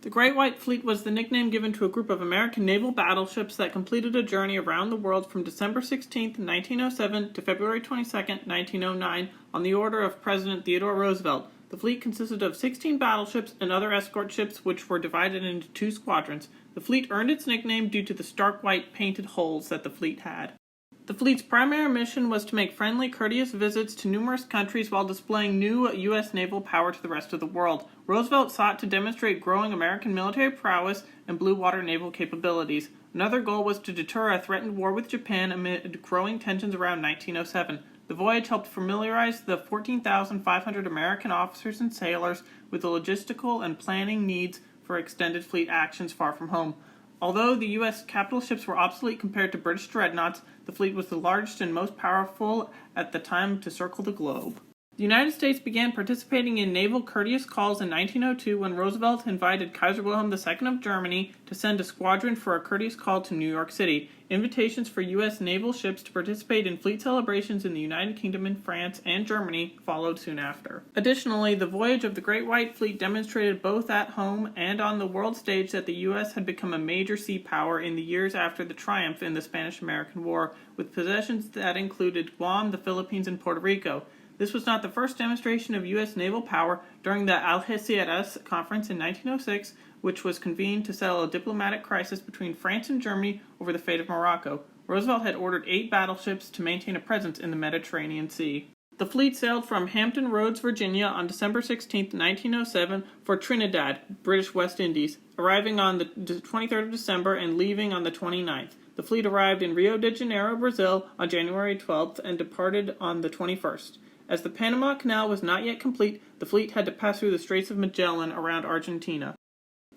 The Great White Fleet was the nickname given to a group of American naval battleships that completed a journey around the world from December 16, 1907 to February 22, 1909 on the order of President Theodore Roosevelt. The fleet consisted of 16 battleships and other escort ships which were divided into 2 squadrons. The fleet earned its nickname due to the stark white painted hulls that the fleet had. The fleet's primary mission was to make friendly, courteous visits to numerous countries while displaying new U.S. naval power to the rest of the world. Roosevelt sought to demonstrate growing American military prowess and blue water naval capabilities. Another goal was to deter a threatened war with Japan amid growing tensions around 1907. The voyage helped familiarize the 14,500 American officers and sailors with the logistical and planning needs for extended fleet actions far from home. Although the U.S. capital ships were obsolete compared to British dreadnoughts, the fleet was the largest and most powerful at the time to circle the globe. The United States began participating in naval courteous calls in 1902 when Roosevelt invited Kaiser Wilhelm II of Germany to send a squadron for a courteous call to New York City. Invitations for U.S. naval ships to participate in fleet celebrations in the United Kingdom and France and Germany followed soon after. Additionally, the voyage of the Great White Fleet demonstrated both at home and on the world stage that the U.S. had become a major sea power in the years after the triumph in the Spanish-American War, with possessions that included Guam, the Philippines, and Puerto Rico. This was not the first demonstration of U.S. naval power. During the Algeciras Conference in 1906, which was convened to settle a diplomatic crisis between France and Germany over the fate of Morocco, Roosevelt had ordered 8 battleships to maintain a presence in the Mediterranean Sea. The fleet sailed from Hampton Roads, Virginia on December 16, 1907 for Trinidad, British West Indies, arriving on the 23rd of December and leaving on the 29th. The fleet arrived in Rio de Janeiro, Brazil on January 12th and departed on the 21st. As the Panama Canal was not yet complete, the fleet had to pass through the Straits of Magellan around Argentina.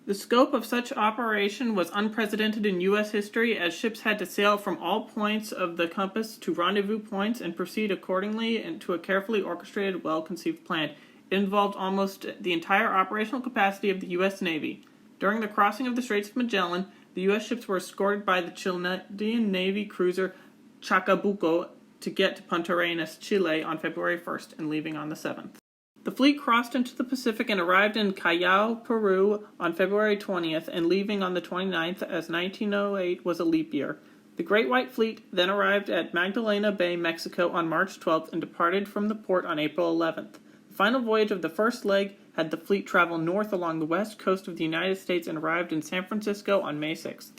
The scope of such operation was unprecedented in U.S. history, as ships had to sail from all points of the compass to rendezvous points and proceed accordingly to a carefully orchestrated, well-conceived plan. It involved almost the entire operational capacity of the U.S. Navy. During the crossing of the Straits of Magellan, the U.S. ships were escorted by the Chilean Navy cruiser Chacabuco to get to Punta Arenas, Chile on February 1st and leaving on the 7th. The fleet crossed into the Pacific and arrived in Callao, Peru on February 20th and leaving on the 29th, as 1908 was a leap year. The Great White Fleet then arrived at Magdalena Bay, Mexico on March 12th and departed from the port on April 11th. The final voyage of the first leg had the fleet travel north along the west coast of the United States and arrived in San Francisco on May 6th.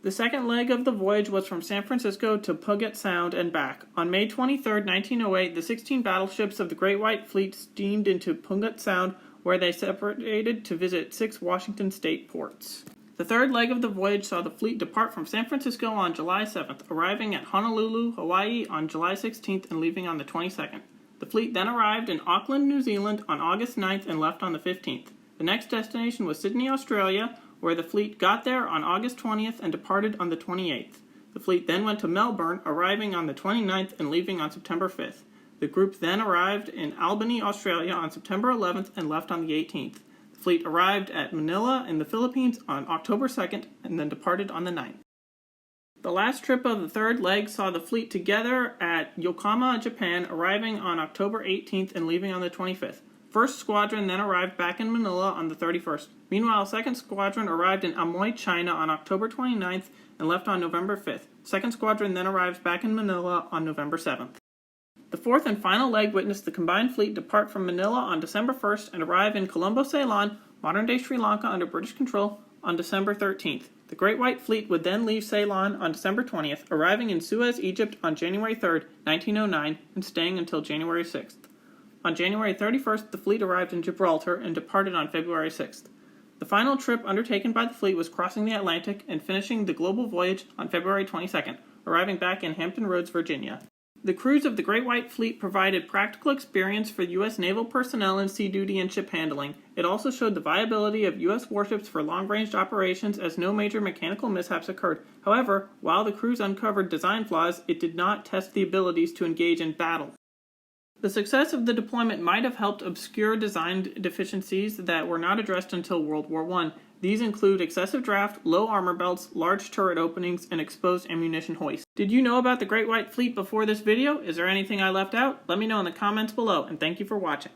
The second leg of the voyage was from San Francisco to Puget Sound and back. On May 23, 1908, the 16 battleships of the Great White Fleet steamed into Puget Sound, where they separated to visit 6 Washington state ports. The third leg of the voyage saw the fleet depart from San Francisco on July 7th, arriving at Honolulu, Hawaii on July 16th and leaving on the 22nd. The fleet then arrived in Auckland, New Zealand on August 9th and left on the 15th. The next destination was Sydney, Australia, where the fleet got there on August 20th and departed on the 28th. The fleet then went to Melbourne, arriving on the 29th and leaving on September 5th. The group then arrived in Albany, Australia on September 11th and left on the 18th. The fleet arrived at Manila in the Philippines on October 2nd and then departed on the 9th. The last trip of the third leg saw the fleet together at Yokohama, Japan, arriving on October 18th and leaving on the 25th. First Squadron then arrived back in Manila on the 31st. Meanwhile, Second Squadron arrived in Amoy, China on October 29th and left on November 5th. Second Squadron then arrives back in Manila on November 7th. The fourth and final leg witnessed the combined fleet depart from Manila on December 1st and arrive in Colombo, Ceylon, modern-day Sri Lanka under British control, on December 13th. The Great White Fleet would then leave Ceylon on December 20th, arriving in Suez, Egypt on January 3rd, 1909, and staying until January 6th. On January 31st, the fleet arrived in Gibraltar and departed on February 6th. The final trip undertaken by the fleet was crossing the Atlantic and finishing the global voyage on February 22nd, arriving back in Hampton Roads, Virginia. The crews of the Great White Fleet provided practical experience for U.S. naval personnel in sea duty and ship handling. It also showed the viability of U.S. warships for long-range operations, as no major mechanical mishaps occurred. However, while the crews uncovered design flaws, it did not test the abilities to engage in battle. The success of the deployment might have helped obscure design deficiencies that were not addressed until World War I. These include excessive draft, low armor belts, large turret openings, and exposed ammunition hoists. Did you know about the Great White Fleet before this video? Is there anything I left out? Let me know in the comments below, and thank you for watching.